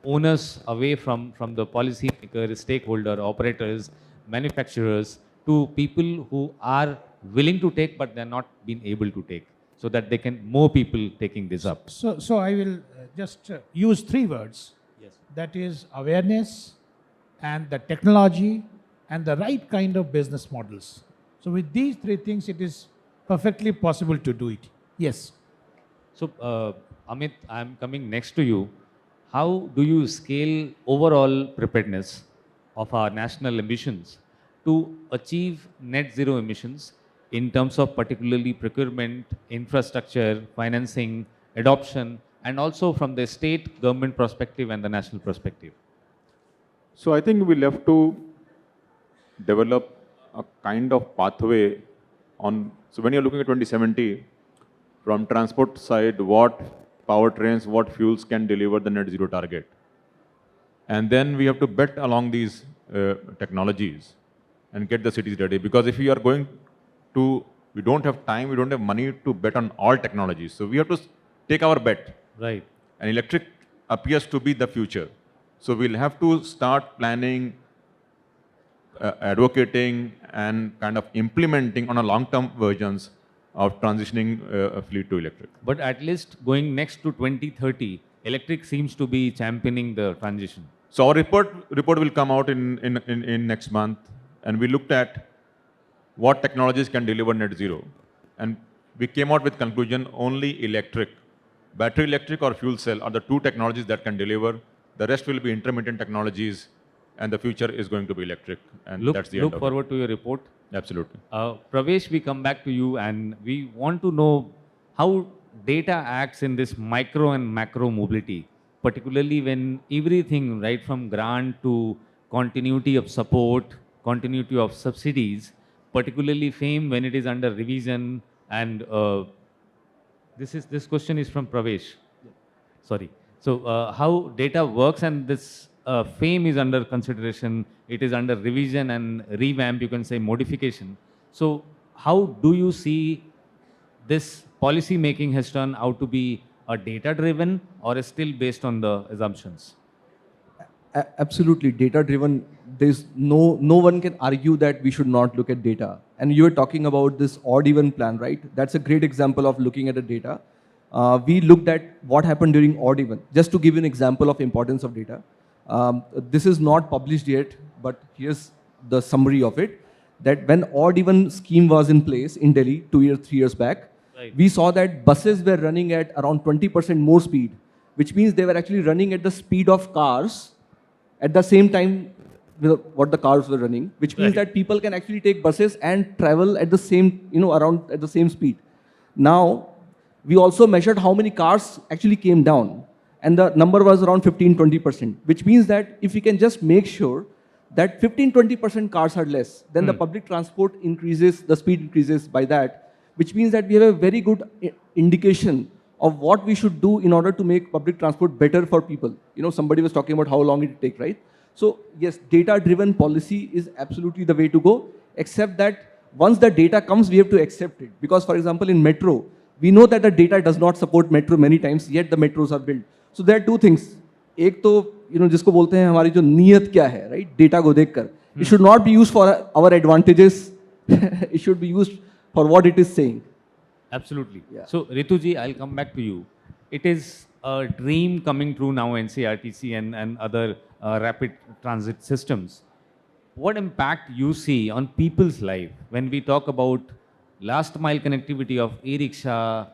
owners away from the policy makers, stakeholder, operators, manufacturers, to people who are willing to take but they're not being able to take, so that they can more people taking this up? So I will just use three words. Yes. That is awareness and the technology and the right kind of business models. So with these three things, it is perfectly possible to do it. Yes. So Amit, I'm coming next to you. How do you scale overall preparedness of our national ambitions to achieve net zero emissions in terms of particularly procurement, infrastructure, financing, adoption, and also from the state government perspective and the national perspective? So I think we'll have to develop a kind of pathway on, so when you're looking at 2070, from transport side, what powertrains, what fuels can deliver the net zero target. And then we have to bet along these technologies and get the cities ready. Because if we are going to, we don't have time, we don't have money to bet on all technologies. So we have to take our bet. Right. And electric appears to be the future. So we'll have to start planning, advocating, and kind of implementing on a long-term versions of transitioning a fleet to electric. But at least going next to 2030, electric seems to be championing the transition. So our report will come out in next month, and we looked at what technologies can deliver net zero, and we came out with conclusion only electric, battery electric or fuel cell are the two technologies that can deliver. The rest will be intermittent technologies, and the future is going to be electric, and that's the end of it. Look forward to your report. Absolutely. Pravesh, we come back to you, and we want to know how data acts in this micro and macro mobility, particularly when everything right from grant to continuity of support, continuity of subsidies, particularly FAME when it is under revision, and this question is from Pravesh. Sorry. So how data works, and this FAME is under consideration, it is under revision and revamp, you can say modification. So how do you see this policy making has turned out to be a data driven or is still based on the assumptions? Absolutely data driven. There's no one can argue that we should not look at data. And you were talking about this odd even plan, right? That's a great example of looking at the data. We looked at what happened during odd even. Just to give you an example of importance of data. This is not published yet, but here's the summary of it. That when odd even scheme was in place in Delhi 3 years back, right, we saw that buses were running at around 20% more speed, which means they were actually running at the speed of cars at the same time what the cars were running, which means that people can actually take buses and travel at the same, around at the same speed. Now, we also measured how many cars actually came down, and the number was around 15-20%, which means that if we can just make sure that 15-20% cars are less, then the public transport increases, the speed increases by that, which means that we have a very good indication of what we should do in order to make public transport better for people. Somebody was talking about how long it take, right? So yes, data-driven policy is absolutely the way to go, except that once the data comes, we have to accept it. Because for example, in metro, we know that the data does not support metro many times, yet the metros are built. So there are two things. एक तो जिसको बोलते हैं हमारी जो नीयत क्या है, right? Data को देखकर. It should not be used for our advantages. It should be used for what it is saying. Absolutely. Yeah. So, Rituji, I'll come back to you. It is a dream coming true now, NCRTC and other rapid transit systems. What impact you see on people's life when we talk about last mile connectivity of e-rickshaw,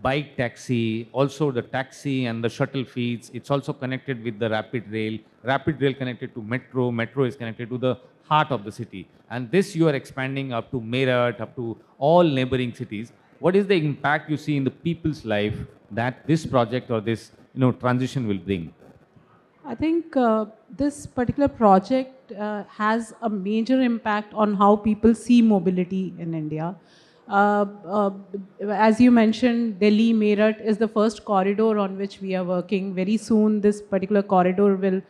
bike taxi, also the taxi and the shuttle feeds. It's also connected with the rapid rail connected to metro is connected to the heart of the city. And this you are expanding up to Meerut, up to all neighboring cities. What is the impact you see in the people's life that this project or this transition will bring? I think this particular project has a major impact on how people see mobility in India. As you mentioned, Delhi Meerut is the first corridor on which we are working. Very soon, this particular corridor will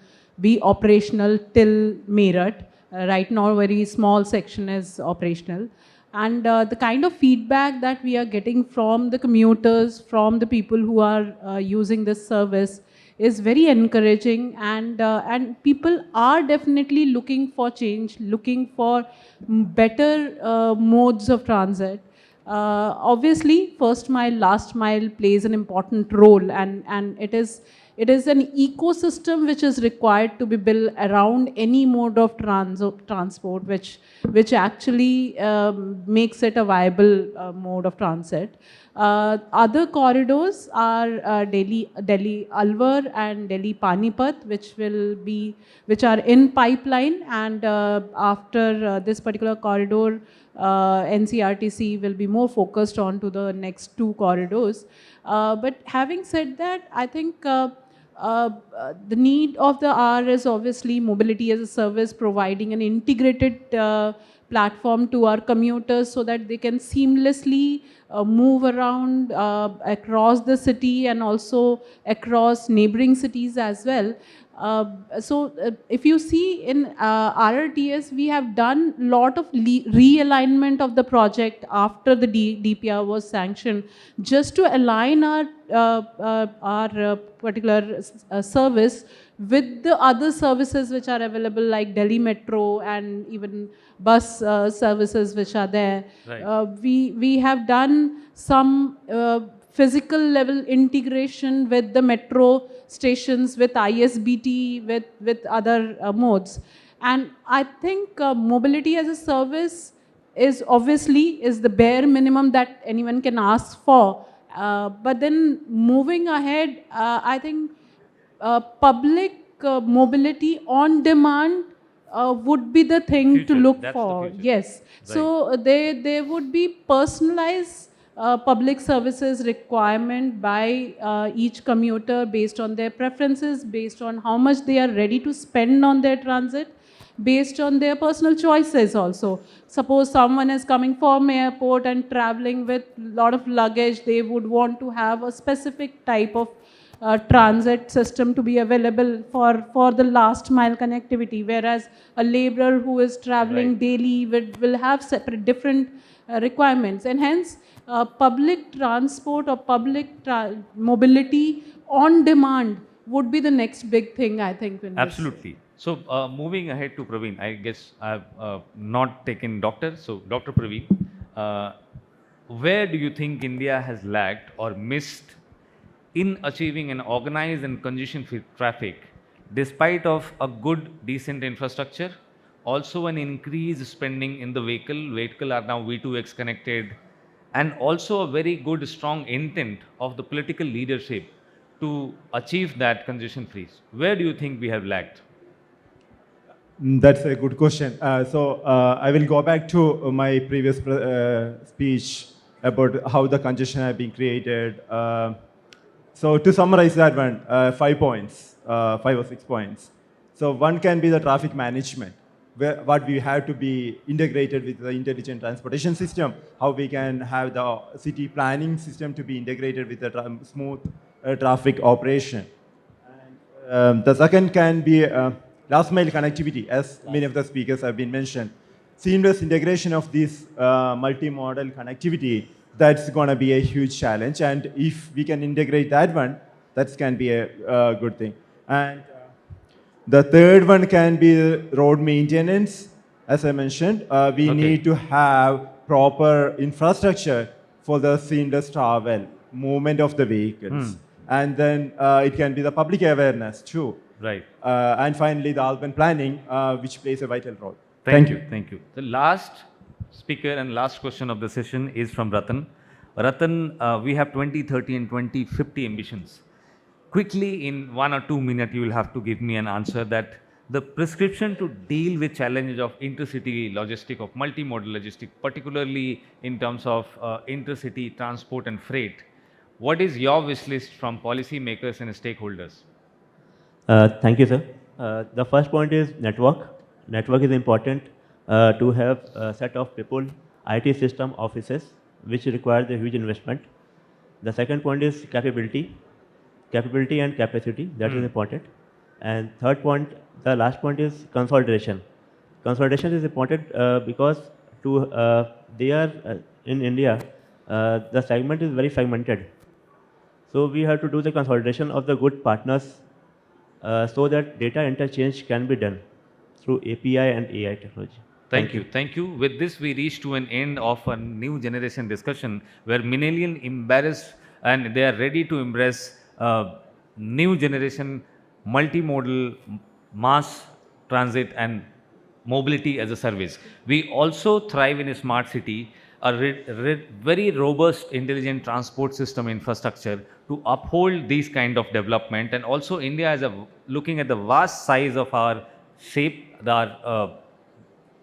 be operational till Meerut. Right now, a very small section is operational. And the kind of feedback that we are getting from the commuters, from the people who are using this service, is very encouraging, and people are definitely looking for change, looking for better modes of transit. Obviously, first mile, last mile plays an important role, and it is an ecosystem which is required to be built around any mode of transport, which actually makes it a viable mode of transit. Other corridors are Delhi Alwar and Delhi Panipat, which are in pipeline, and after this particular corridor, NCRTC will be more focused on to the next two corridors. But having said that, I think the need of the hour is obviously mobility as a service, providing an integrated platform to our commuters so that they can seamlessly move around across the city and also across neighboring cities as well. So if you see in RRTS, we have done a lot of realignment of the project after the DPR was sanctioned, just to align our particular service with the other services which are available, like Delhi Metro and even bus services which are there. Right. We have done some physical level integration with the metro stations, with ISBT, with other modes. And I think mobility as a service is the bare minimum that anyone can ask for. But then moving ahead, I think public mobility on demand would be the thing Future. to look That's the for. future. Yes. Right. So there would be personalized public services requirement by each commuter based on their preferences, based on how much they are ready to spend on their transit, based on their personal choices also. Suppose someone is coming from airport and traveling with a lot of luggage, they would want to have a specific type of transit system to be available for the last mile connectivity, whereas a laborer who is traveling Right. daily will have separate different requirements, and hence public transport or public mobility on demand would be the next big thing, I think. In this. Absolutely. So, moving ahead to Praveen, I guess I've not taken doctor. So, Dr. Praveen, where do you think India has lagged or missed in achieving an organized and congestion-free traffic, despite of a good, decent infrastructure, also an increased spending in the vehicle are now V2X connected, and also a very good, strong intent of the political leadership to achieve that congestion-free? Where do you think we have lagged? That's a good question. I will go back to my previous speech about how the congestion has been created. So to summarize that one, 5 points, 5 or 6 points. So one can be the traffic management, what we have to be integrated with the intelligent transportation system, how we can have the city planning system to be integrated with the smooth traffic operation. And, the second can be last mile connectivity, as many of the speakers have been mentioned. Seamless integration of this multimodal connectivity, that's going to be a huge challenge. And if we can integrate that one, that can be a good thing. And the third one can be road maintenance. As I mentioned, we need to have proper infrastructure for the seamless travel, movement of the vehicles. And then it can be the public awareness too. Right. And finally, the urban planning, which plays a vital role. Thank you. Thank you. The last speaker and last question of the session is from Ratan. Ratan, we have 2030 and 2050 ambitions. Quickly, in 1 or 2 minutes, you will have to give me an answer that the prescription to deal with challenges of intercity logistic, of multimodal logistic, particularly in terms of intercity transport and freight. What is your wish list from policymakers and stakeholders? Thank you, sir. The first point is network. Network is important to have a set of people, IT system offices, which requires a huge investment. The second point is capability and capacity, that is important. And third point, the last point is consolidation. Consolidation is important because in India, the segment is very fragmented. So we have to do the consolidation of the good partners so that data interchange can be done through API and AI technology. Thank you. Thank you. With this, we reach to an end of a new generation discussion where millennials embrace and they are ready to embrace new generation multimodal mass transit and mobility as a service. We also thrive in a smart city, a very robust intelligent transport system infrastructure to uphold these kind of development. And also India is looking at the vast size of our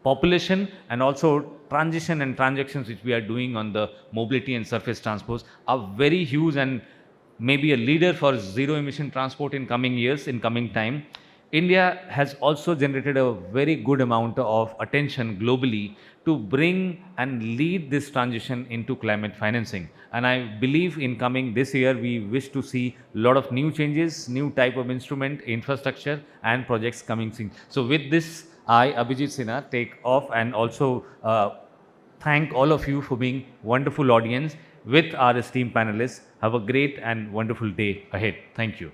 population and also transition and transactions which we are doing on the mobility and surface transports are very huge and maybe a leader for zero emission transport in coming years, in coming time. India has also generated a very good amount of attention globally to bring and lead this transition into climate financing. And I believe in coming this year, we wish to see a lot of new changes, new type of instrument, infrastructure and projects coming soon. So with this, I, Abhijeet Sinha, take off and also thank all of you for being wonderful audience with our esteemed panelists. Have a great and wonderful day ahead. Thank you.